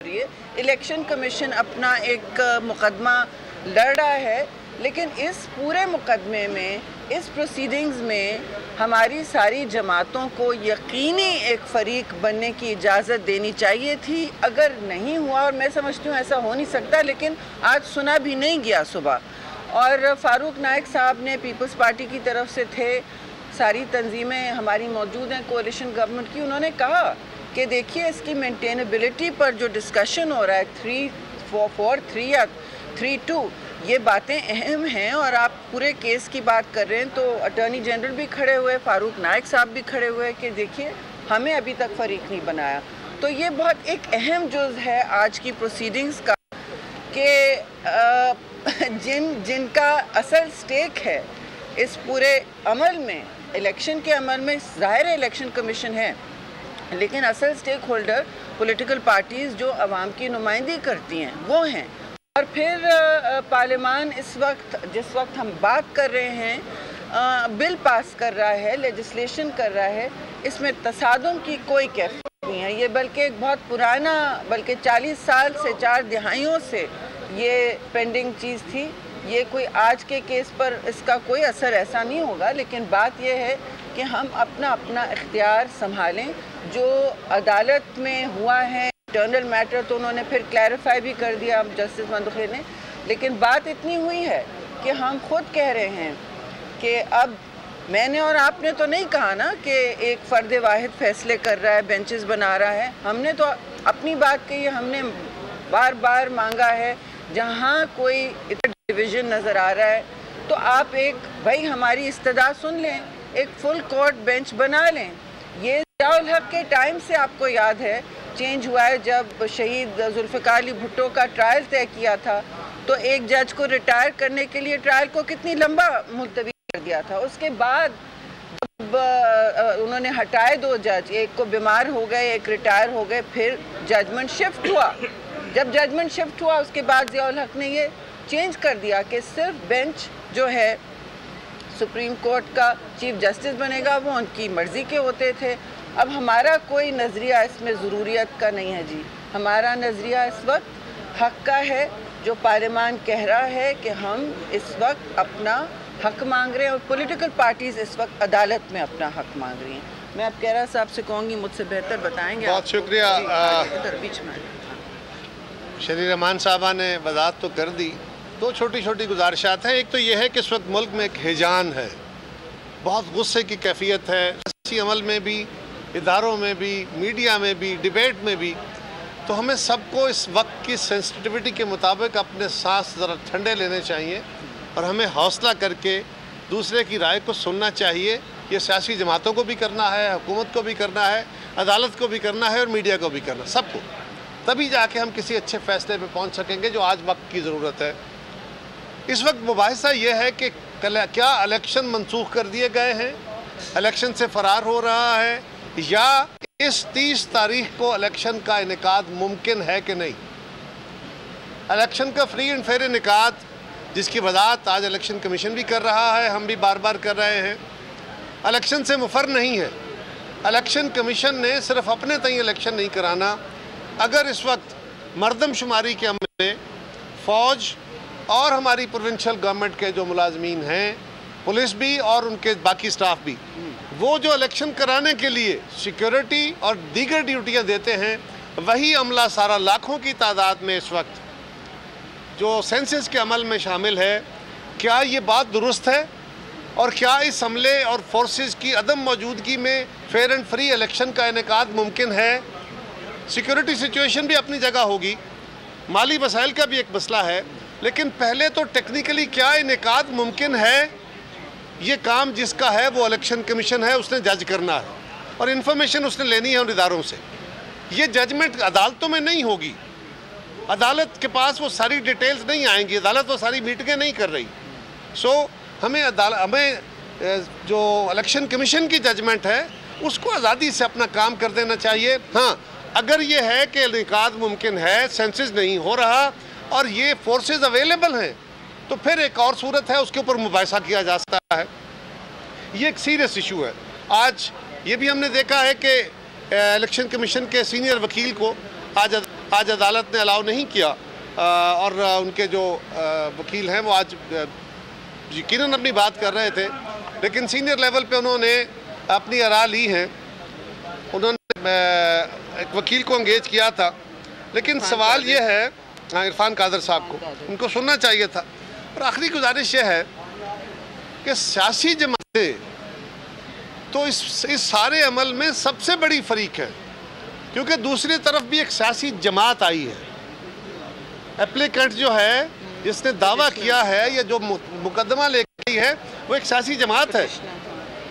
Election commission अपना एक मुकदमा लड़ रहा है, लेकिन इस पूरे मुकदमे में, इस प्रोसीडिंग्स में हमारी सारी जमातों को यकीनी एक फ़रीक बनने की इजाज़त देनी चाहिए थी। अगर नहीं हुआ, और मैं समझती हूँ ऐसा हो नहीं सकता, लेकिन आज सुना भी नहीं गया सुबह। और फ़ारूक नाइक साहब ने पीपल्स पार्टी की तरफ से थे, सारी तंजीमें हमारी मौजूद हैं कोalition गवर्नमेंट की, उन्होंने कहा कि देखिए इसकी मेंटेनेबिलिटी पर जो डिस्कशन हो रहा है 3-4-3 या 3-2, ये बातें अहम हैं। और आप पूरे केस की बात कर रहे हैं तो अटॉर्नी जनरल भी खड़े हुए, फ़ारूक नाइक साहब भी खड़े हुए कि देखिए हमें अभी तक फ़रीक नहीं बनाया। तो ये बहुत एक अहम जुज़ है आज की प्रोसीडिंग्स का कि जिनका असल स्टेक है इस पूरे अमल में, इलेक्शन के अमल में, ज़ाहिर इलेक्शन कमीशन है, लेकिन असल स्टेक होल्डर पॉलिटिकल पार्टीज़ जो अवाम की नुमाइंदगी करती हैं वो हैं। और फिर पार्लियामान इस वक्त, जिस वक्त हम बात कर रहे हैं, बिल पास कर रहा है, लेजिस्लेशन कर रहा है, इसमें तसादुम की कोई कैफियत नहीं है। ये बल्कि एक बहुत पुराना, बल्कि 40 साल से, 4 दिहाइयों से ये पेंडिंग चीज़ थी। ये कोई आज के केस पर इसका कोई असर ऐसा नहीं होगा, लेकिन बात यह है कि हम अपना अपना इख्तियार संभालें। जो अदालत में हुआ है इंटरनल मैटर, तो उन्होंने फिर क्लैरिफाई भी कर दिया जस्टिस मंदुखी ने, लेकिन बात इतनी हुई है कि हम खुद कह रहे हैं कि अब मैंने और आपने तो नहीं कहा ना कि एक फ़र्द वाहिद फ़ैसले कर रहा है, बेंचेस बना रहा है। हमने तो अपनी बात कही है, हमने बार बार मांगा है जहाँ कोई डिवीज़न नज़र आ रहा है तो आप एक, भाई हमारी इस्तदा सुन लें, एक फुल कोर्ट बेंच बना लें। ये ज़ियाउल हक के टाइम से आपको याद है चेंज हुआ है, जब शहीद जुल्फ़िकार अली भुट्टो का ट्रायल तय किया था तो एक जज को रिटायर करने के लिए ट्रायल को कितनी लंबा मुलतवी कर दिया था। उसके बाद जब उन्होंने हटाए 2 जज, एक को बीमार हो गए, एक रिटायर हो गए, फिर जजमेंट शिफ्ट हुआ। जब जजमेंट शिफ्ट हुआ उसके बाद ज़ियाउल हक ने ये चेंज कर दिया कि सिर्फ बेंच जो है सुप्रीम कोर्ट का चीफ जस्टिस बनेगा, वो उनकी मर्ज़ी के होते थे। अब हमारा कोई नज़रिया इसमें ज़रूरियत का नहीं है जी, हमारा नज़रिया इस वक्त हक़ का है। जो पार्लियामान कह रहा है कि हम इस वक्त अपना हक़ मांग रहे हैं और पॉलिटिकल पार्टीज़ इस वक्त अदालत में अपना हक़ मांग रही हैं। मैं अब कैरा साहब से कहूँगी, मुझसे बेहतर बताएँगे। बहुत शुक्रिया। बीच में शरीर रहमान साहबा ने वज़ाहत तो कर दी। 2 छोटी छोटी गुजारिशात हैं। एक तो ये है कि इस वक्त मुल्क में एक हिजान है, बहुत गुस्से की कैफियत है, सियासी अमल में भी, इदारों में भी, मीडिया में भी, डिबेट में भी। तो हमें सबको इस वक्त की सेंसिटिविटी के मुताबिक अपने सांस ज़रा ठंडे लेने चाहिए और हमें हौसला करके दूसरे की राय को सुनना चाहिए। ये सियासी जमातों को भी करना है, हुकूमत को भी करना है, अदालत को भी करना है और मीडिया को भी करना, सबको। तभी जाके हम किसी अच्छे फ़ैसले पे पहुंच सकेंगे जो आज वक्त की ज़रूरत है। इस वक्त मुबाहिसा ये है कि क्या इलेक्शन मनसूख कर दिए गए हैं, इलेक्शन से फ़रार हो रहा है, या इस 30 तारीख को इलेक्शन का इनेकाद मुमकिन है कि नहीं। इलेक्शन का फ्री एंड फेयर इनेकाद, जिसकी वजाहत आज इलेक्शन कमीशन भी कर रहा है, हम भी बार बार कर रहे हैं, इलेक्शन से मुफर नहीं है। इलेक्शन कमीशन ने सिर्फ अपने तय इलेक्शन नहीं कराना। अगर इस वक्त मरदमशुमारी के अमल में फ़ौज और हमारी प्रोविंशियल गवर्नमेंट के जो मुलाजमीन हैं, पुलिस भी और उनके बाकी स्टाफ भी, वो जो इलेक्शन कराने के लिए सिक्योरिटी और दीगर ड्यूटियां देते हैं, वही अमला सारा लाखों की तादाद में इस वक्त जो सेंसस के अमल में शामिल है, क्या ये बात दुरुस्त है? और क्या इस अमले और फोर्सेस की अदम मौजूदगी में फेयर एंड फ्री इलेक्शन का इनेकाद मुमकिन है? सिक्योरिटी सिचुएशन भी अपनी जगह होगी, माली वसाइल का भी एक मसला है, लेकिन पहले तो टेक्निकली क्या इनेकाद मुमकिन है, ये काम जिसका है वो इलेक्शन कमीशन है, उसने जज करना है और इन्फॉर्मेशन उसने लेनी है उन इदारों से। ये जजमेंट अदालतों में नहीं होगी, अदालत के पास वो सारी डिटेल्स नहीं आएंगी, अदालत वो सारी मीटिंगें नहीं कर रही। हमें जो इलेक्शन कमीशन की जजमेंट है उसको आज़ादी से अपना काम कर देना चाहिए। हाँ, अगर ये है कि इनेकाद मुमकिन है, सेंसस नहीं हो रहा और ये फोर्सेस अवेलेबल हैं, तो फिर एक और सूरत है, उसके ऊपर मुबाहिसा किया जा सकता है। ये एक सीरियस इशू है। आज ये भी हमने देखा है कि इलेक्शन कमीशन के सीनियर वकील को आज अदालत ने अलाउ नहीं किया और उनके जो वकील हैं वो आज यकीनन अपनी बात कर रहे थे, लेकिन सीनियर लेवल पे उन्होंने अपनी आरा ली है। उन्होंने एक वकील को एंगेज किया था, लेकिन सवाल ये है, हाँ, इरफान कादर साहब को उनको सुनना चाहिए था। और आखिरी गुजारिश ये है कि सियासी जमातें तो इस सारे अमल में सबसे बड़ी फरीक है, क्योंकि दूसरी तरफ भी एक सियासी जमात आई है। एप्लीकेंट जो है, जिसने दावा किया है या जो मुकदमा लेके आई है, वो एक सियासी जमात है।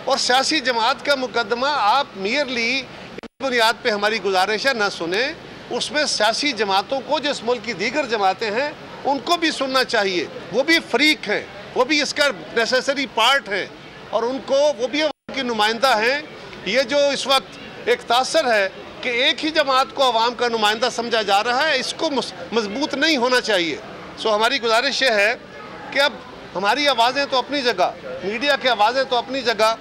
और सियासी जमात का मुकदमा आप मियरली इस बुनियाद पे हमारी गुजारिश है ना सुने, उसमें सियासी जमातों को, जिस मुल्क की दीगर जमातें हैं उनको भी सुनना चाहिए। वो भी फरीक हैं, वो भी इसका नेसेसरी पार्ट है और उनको वो भी की नुमाइंदा हैं। ये जो इस वक्त एक तासर है कि एक ही जमात को अवाम का नुमाइंदा समझा जा रहा है, इसको मजबूत नहीं होना चाहिए। सो हमारी गुजारिश ये है कि अब हमारी आवाज़ें तो अपनी जगह, मीडिया की आवाज़ें तो अपनी जगह,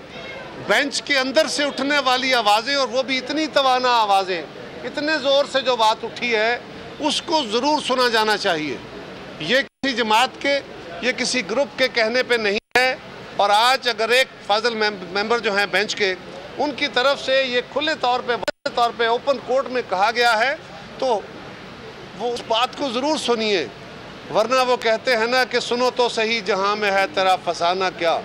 बेंच के अंदर से उठने वाली आवाज़ें, और वो भी इतनी तवाना आवाज़ें, इतने ज़ोर से जो बात उठी है उसको ज़रूर सुना जाना चाहिए। ये किसी जमात के, ये किसी ग्रुप के कहने पे नहीं है। और आज अगर एक फाजिल मेंबर जो हैं बेंच के, उनकी तरफ से ये खुले तौर पे ओपन कोर्ट में कहा गया है, तो वो उस बात को ज़रूर सुनिए, वरना वो कहते हैं ना कि सुनो तो सही जहां में है तेरा फसाना क्या,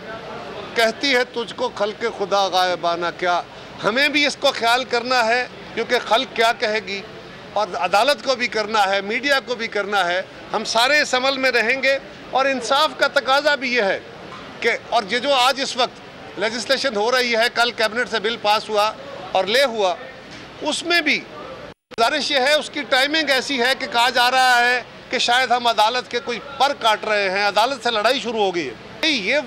कहती है तुझको खल्क़ खुदा गायबाना क्या। हमें भी इसको ख्याल करना है, क्योंकि खल्क़ क्या कहेगी, और अदालत को भी करना है, मीडिया को भी करना है। हम सारे इस अमल में रहेंगे और इंसाफ का तकाजा भी ये है कि, और ये जो आज इस वक्त लेजिस्लेशन हो रही है, कल कैबिनेट से बिल पास हुआ और ले हुआ, उसमें भी गुजारिश ये है, उसकी टाइमिंग ऐसी है कि कहा जा रहा है कि शायद हम अदालत के कोई पर काट रहे हैं, अदालत से लड़ाई शुरू हो गई है। ये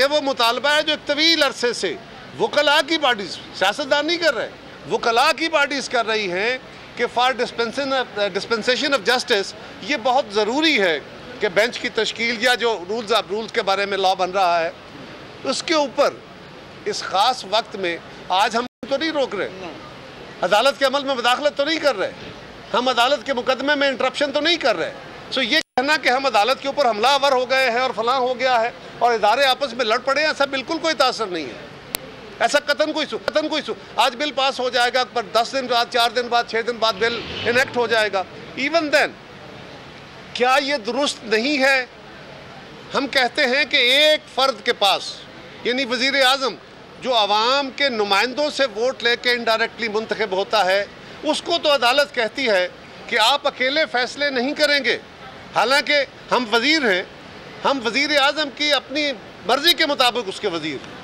वो मुतालबा है जो एक तवील अरसे से वकला की बॉडीज़, सियासतदान नहीं कर रहे, वकला की बॉडीज़ कर रही हैं कि फॉर डिस्पेंसेशन ऑफ जस्टिस ये बहुत ज़रूरी है कि बेंच की तश्कील या जो रूल्स के बारे में लॉ बन रहा है, उसके ऊपर इस ख़ास वक्त में आज हम तो नहीं रोक रहे, अदालत के अमल में मुदाखलत तो नहीं कर रहे, हम अदालत के मुकदमे में इंटरप्शन तो नहीं कर रहे। सो ये कहना कि हम अदालत के ऊपर हमलावर हो गए हैं और फलां हो गया है और इदारे आपस में लड़ पड़े, ऐसा बिल्कुल कोई तासर नहीं है। ऐसा कतन कोई आज बिल पास हो जाएगा, पर 10 दिन बाद, 4 दिन बाद, 6 दिन बाद बिल इनेक्ट हो जाएगा। इवन देन क्या ये दुरुस्त नहीं है? हम कहते हैं कि एक फ़र्द के पास, यानी वज़ीर आज़म, जो आवाम के नुमाइंदों से वोट लेके इनडायरेक्टली मुंतखब होता है, उसको तो अदालत कहती है कि आप अकेले फ़ैसले नहीं करेंगे। हालांकि हम वज़ीर हैं, हम वज़ीर आज़म की अपनी मर्ज़ी के मुताबिक उसके वज़ीर हैं।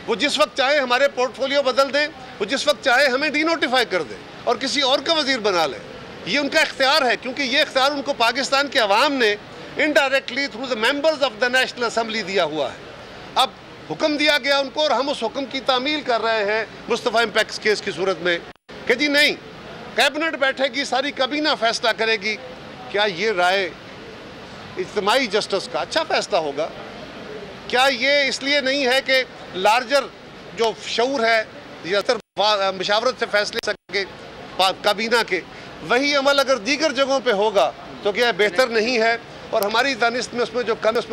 वो जिस वक्त चाहे हमारे पोर्टफोलियो बदल दें, वो जिस वक्त चाहे हमें डीनोटिफाई कर दें और किसी और का वज़ीर बना लें। ये उनका इख्तियार है, क्योंकि ये इख्तियार उनको पाकिस्तान के अवाम ने indirectly through the members of the national assembly दिया हुआ है। अब हुक्म दिया गया उनको और हम उस हुक्म की तामील कर रहे हैं मुस्तफ़ा इम्पैक्ट केस की सूरत में कि जी नहीं, कैबिनेट बैठेगी, सारी काबीना फैसला करेगी। क्या ये राय इज्तिमाई जस्टिस का अच्छा फैसला होगा? क्या ये इसलिए नहीं है कि लार्जर जो शऊर है या मशावरत से फैसले सके काबीना के, वही अमल अगर दीगर जगहों पे होगा तो क्या बेहतर नहीं है? और हमारी दानिश में उसमें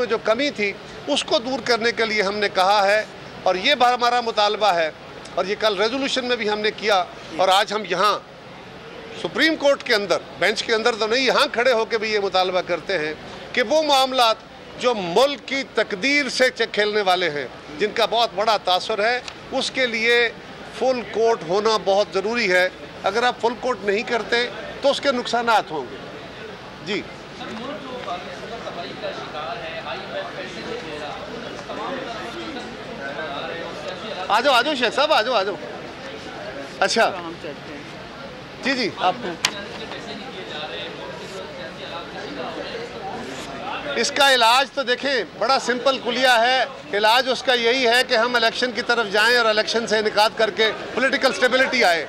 जो कमी थी उसको दूर करने के लिए हमने कहा है, और ये हमारा मुतालबा है, और ये कल रेजोल्यूशन में भी हमने किया। और आज हम यहाँ सुप्रीम कोर्ट के अंदर, बेंच के अंदर तो नहीं, यहाँ खड़े होकर भी ये मुतालबा करते हैं कि वो मामलात जो मुल्क की तकदीर से खेलने वाले हैं, जिनका बहुत बड़ा तासर है, उसके लिए फुल कोर्ट होना बहुत ज़रूरी है। अगर आप फुल कोर्ट नहीं करते तो उसके नुकसानात होंगे। जी आ जाओ शेख साहब, आ जाओ। अच्छा जी आप इसका इलाज तो देखें बड़ा सिंपल कुलिया है। इलाज उसका यही है कि हम इलेक्शन की तरफ जाएं और इलेक्शन से इनकाद करके पॉलिटिकल स्टेबिलिटी आए।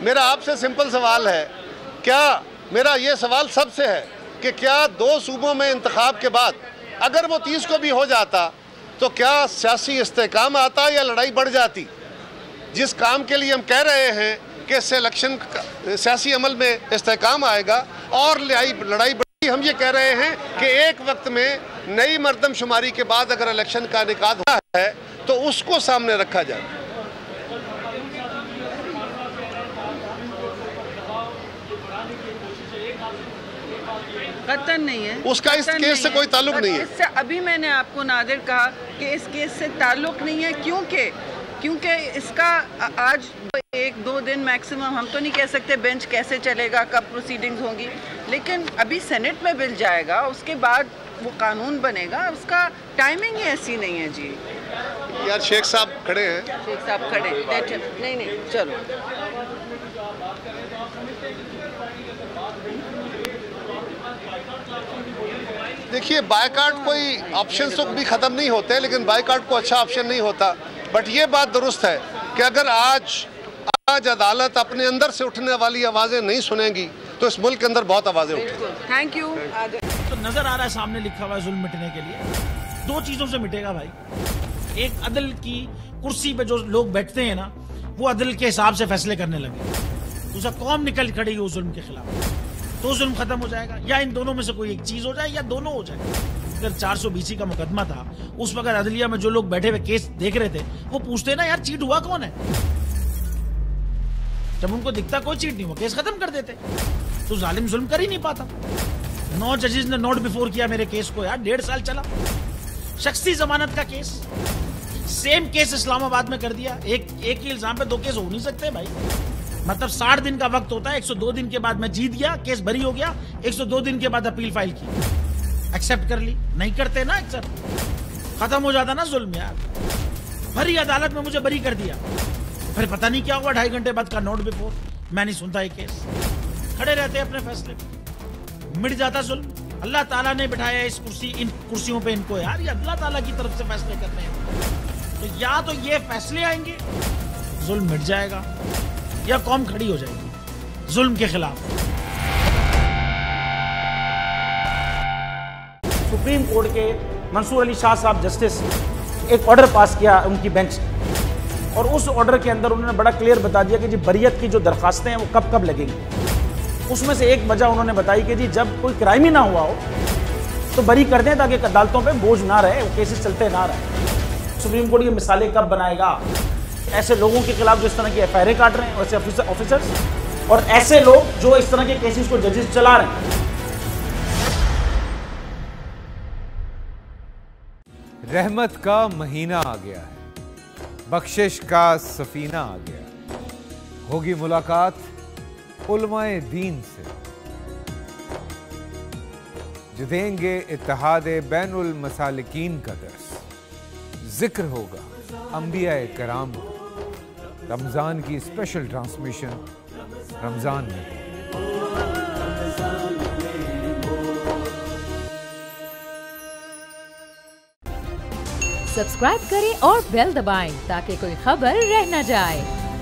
मेरा आपसे सिंपल सवाल है, क्या मेरा ये सवाल सबसे है कि क्या 2 सूबों में इंतखाब के बाद अगर वो 30 को भी हो जाता तो क्या सियासी इस्तेहकाम आता या लड़ाई बढ़ जाती? जिस काम के लिए हम कह रहे हैं कि इससे इलेक्शन सियासी अमल में इस्तेहकाम आएगा और लड़ाई बढ़ी। हम ये कह रहे हैं कि एक वक्त में नई मरदमशुमारी के बाद अगर इलेक्शन का इनेकाद होता है तो उसको सामने रखा जाए। कतन नहीं है, उसका इस केस से कोई ताल्लुक नहीं है। इससे अभी मैंने आपको नादिर कहा कि इस केस से ताल्लुक नहीं है, क्योंकि इसका आज 1-2 दिन मैक्सिमम, हम तो नहीं कह सकते बेंच कैसे चलेगा, कब प्रोसीडिंग्स होंगी, लेकिन अभी सेनेट में बिल जाएगा, उसके बाद वो कानून बनेगा, उसका टाइमिंग ही ऐसी नहीं है जी। यार शेख साहब खड़े हैं, शेख साहब खड़े, नहीं चलो। देखिए बायकॉट कोई ऑप्शन तो भी ख़त्म नहीं होते, लेकिन बायकॉट को अच्छा ऑप्शन नहीं होता। बट ये बात दुरुस्त है कि अगर आज अदालत अपने अंदर से उठने वाली आवाज़ें नहीं सुनेगी तो इस मुल्क के अंदर बहुत आवाज़ें उठेंगी। Thank you. तो नज़र आ रहा है सामने लिखा हुआ है जुल्म मिटने के लिए 2 चीज़ों से मिटेगा भाई। एक, अदल की कुर्सी पे जो लोग बैठते हैं ना, वो अदल के हिसाब से फैसले करने लगे। दूसरा, कौम निकल खड़ेगी उस जुल्म के खिलाफ, तो जुल्म खत्म हो जाएगा। या इन दोनों में से कोई एक चीज हो जाए या दोनों हो जाए। अगर 420 का मुकदमा था, उस वक्त अदलिया में जो लोग बैठे हुए केस देख रहे थे वो पूछते ना, यार चीट हुआ कौन है? जब उनको दिखता कोई चीट नहीं हुआ, केस खत्म कर देते। तो जालिम जुल्म कर ही नहीं पाता। 9 जजेस ने नोट बिफोर किया मेरे केस को, यार 1.5 साल चला। शख्सी जमानत का केस, सेम केस इस्लामाबाद में कर दिया। एक ही इल्जाम पे 2 केस हो नहीं सकते भाई। मतलब 60 दिन का वक्त होता है, 102 दिन के बाद मैं जीत गया, केस बरी हो गया, 102 दिन के बाद अपील फाइल की, एक्सेप्ट कर ली। नहीं करते ना एक्सेप्ट, खत्म हो जाता ना जुल्म यार। भरी अदालत में मुझे बरी कर दिया, फिर पता नहीं क्या हुआ, 2.5 घंटे बाद का नोट बिफोर, मैं नहीं सुनता ये केस। खड़े रहते अपने फैसले पे, मिट जाता जुल्म। अल्लाह ताला ने बिठाया इस इन कुर्सियों पे इनको यार, ये अल्लाह ताला की तरफ से फैसले करने हैं। तो या तो ये फैसले आएंगे, जुल्म मिट जाएगा, या कौम खड़ी हो जाएगी जुल्म के खिलाफ। सुप्रीम कोर्ट के मंसूर अली शाह साहब जस्टिस एक ऑर्डर पास किया उनकी बेंच, और उस ऑर्डर के अंदर उन्होंने बड़ा क्लियर बता दिया कि जी बरियत की जो दरखास्तें हैं वो कब कब लगेंगी। उसमें से एक वजह उन्होंने बताई कि जी जब कोई क्राइम ही ना हुआ हो तो बरी कर दें, ताकि अदालतों पे बोझ ना रहे, वो केसेस चलते ना रहे। सुप्रीम कोर्ट ये मिसालें कब बनाएगा? ऐसे लोगों के खिलाफ जो इस तरह की एफआईआर काट रहे हैं, वैसे ऑफिसर्स, और ऐसे लोग जो इस तरह के केसेस को जजेस चला रहे हैं। रहमत का महीना आ गया है, बख्शिश का सफीना आ गया। होगी मुलाकात उलमाए दीन से, जो देंगे इत्तेहादे बैनुल मसालिकीन का दर्स। जिक्र होगा अंबिया कराम, रमजान की स्पेशल ट्रांसमिशन रमजान में। सब्सक्राइब करें और बेल दबाएं ताकि कोई खबर रह न जाए।